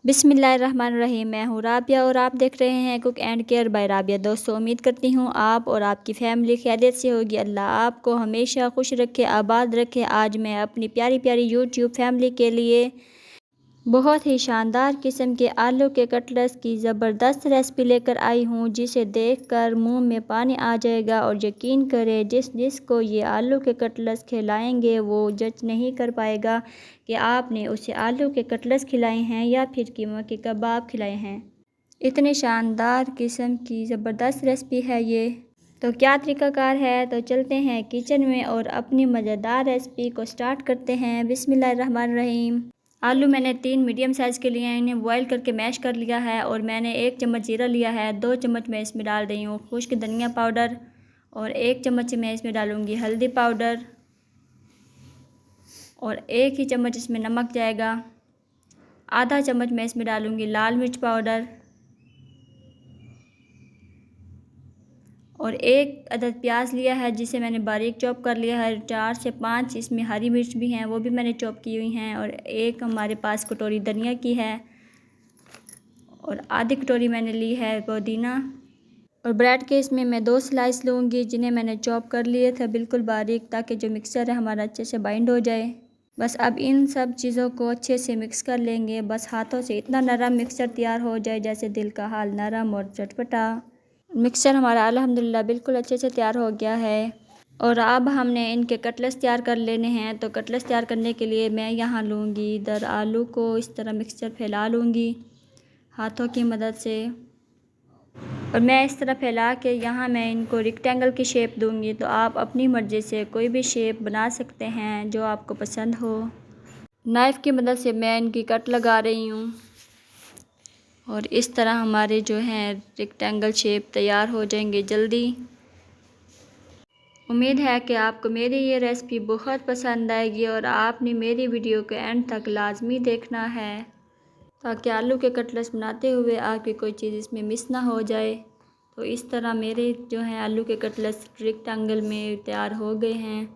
बिस्मिल्लाहिर्रहमानिर्रहीम। मैं हूँ राबिया और आप देख रहे हैं cook and care by Rabia. दोस्तों, उम्मीद करती हूँ आप और आपकी फैमिली खैरियत से होगी। अल्लाह आपको हमेशा खुश रखे, आबाद रखे। आज मैं अपनी प्यारी प्यारी यूट्यूब फैमिली के लिए बहुत ही शानदार किस्म के आलू के कटलेट्स की ज़बरदस्त रेसिपी लेकर आई हूँ, जिसे देखकर मुंह में पानी आ जाएगा। और यकीन करें, जिसको ये आलू के कटलेट्स खिलाएंगे वो जज नहीं कर पाएगा कि आपने उसे आलू के कटलेट्स खिलाए हैं या फिर कीमा के कबाब खिलाए हैं। इतने शानदार किस्म की ज़बरदस्त रेसिपी है ये। तो क्या तरीक़ाकार है, तो चलते हैं किचन में और अपनी मज़ेदार रेसिपी को स्टार्ट करते हैं। बिस्मिल्लाहिर्रहमानिर्रहीम। आलू मैंने 3 मीडियम साइज़ के लिए हैं, इन्हें बॉईल करके मैश कर लिया है। और मैंने 1 चम्मच जीरा लिया है, 2 चम्मच मैं इसमें डाल रही हूँ खुश्क धनिया पाउडर, और 1 चम्मच मैं इसमें डालूँगी हल्दी पाउडर, और 1 ही चम्मच इसमें नमक जाएगा। आधा चम्मच मैं इसमें डालूँगी लाल मिर्च पाउडर, और 1 अदद प्याज लिया है जिसे मैंने बारीक चॉप कर लिया है। 4 से 5 इसमें हरी मिर्च भी हैं, वो भी मैंने चॉप की हुई हैं। और 1 हमारे पास कटोरी धनिया की है, और आधी कटोरी मैंने ली है पुदीना। और ब्रेड के इसमें मैं 2 स्लाइस लूँगी, जिन्हें मैंने चॉप कर लिए थे बिल्कुल बारीक, ताकि जो मिक्सचर है हमारा अच्छे से बाइंड हो जाए। बस अब इन सब चीज़ों को अच्छे से मिक्स कर लेंगे। बस हाथों से इतना नरम मिक्सचर तैयार हो जाए जैसे दिल का हाल, नरम और चटपटा। मिक्सचर हमारा अल्हम्दुलिल्लाह बिल्कुल अच्छे से तैयार हो गया है। और अब हमने इनके कटलेट्स तैयार कर लेने हैं। तो कटलेट्स तैयार करने के लिए मैं यहाँ लूँगी इधर आलू को इस तरह मिक्सचर फैला लूँगी हाथों की मदद से, और मैं इस तरह फैला के यहाँ मैं इनको रेक्टेंगल की शेप दूँगी। तो आप अपनी मर्ज़ी से कोई भी शेप बना सकते हैं जो आपको पसंद हो। नाइफ़ की मदद से मैं इनकी कट लगा रही हूँ, और इस तरह हमारे जो हैं रेक्टेंगल शेप तैयार हो जाएंगे जल्दी। उम्मीद है कि आपको मेरी ये रेसिपी बहुत पसंद आएगी, और आपने मेरी वीडियो को एंड तक लाजमी देखना है, ताकि आलू के कटलेट्स बनाते हुए आपकी कोई चीज़ इसमें मिस ना हो जाए। तो इस तरह मेरे जो हैं आलू के कटलेट्स रेक्टेंगल में तैयार हो गए हैं,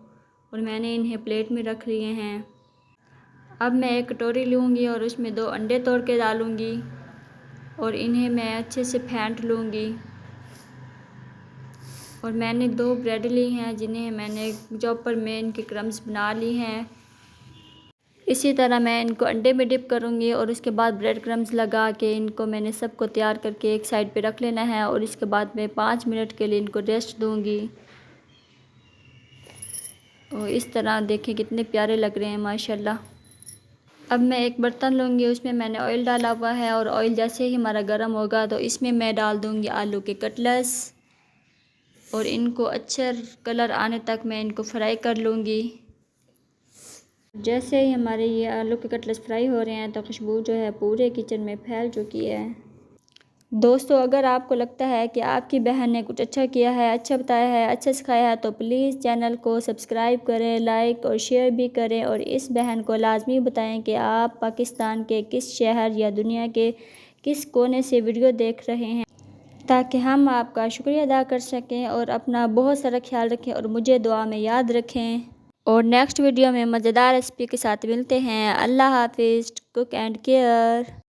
और मैंने इन्हें प्लेट में रख लिए हैं। अब मैं एक कटोरी लूँगी और उसमें 2 अंडे तोड़ के डालूँगी, और इन्हें मैं अच्छे से फेंट लूँगी। और मैंने 2 ब्रेड ली हैं, जिन्हें मैंने चॉपर में इनके क्रम्स बना ली हैं। इसी तरह मैं इनको अंडे में डिप करूँगी, और उसके बाद ब्रेड क्रम्स लगा के इनको मैंने सबको तैयार करके एक साइड पे रख लेना है। और इसके बाद मैं 5 मिनट के लिए इनको रेस्ट दूँगी। और इस तरह देखें कितने प्यारे लग रहे हैं माशाल्लाह। अब मैं एक बर्तन लूँगी, उसमें मैंने ऑयल डाला हुआ है, और ऑयल जैसे ही हमारा गर्म होगा तो इसमें मैं डाल दूँगी आलू के कटलेट्स, और इनको अच्छे कलर आने तक मैं इनको फ्राई कर लूँगी। जैसे ही हमारे ये आलू के कटलेट्स फ्राई हो रहे हैं तो खुशबू जो है पूरे किचन में फैल चुकी है। दोस्तों, अगर आपको लगता है कि आपकी बहन ने कुछ अच्छा किया है, अच्छा बताया है, अच्छा सिखाया है, तो प्लीज़ चैनल को सब्सक्राइब करें, लाइक और शेयर भी करें। और इस बहन को लाजमी बताएं कि आप पाकिस्तान के किस शहर या दुनिया के किस कोने से वीडियो देख रहे हैं, ताकि हम आपका शुक्रिया अदा कर सकें। और अपना बहुत सारा ख्याल रखें और मुझे दुआ में याद रखें। और नेक्स्ट वीडियो में मज़ेदार रेसिपी के साथ मिलते हैं। अल्लाह हाफिज़। Cook and care.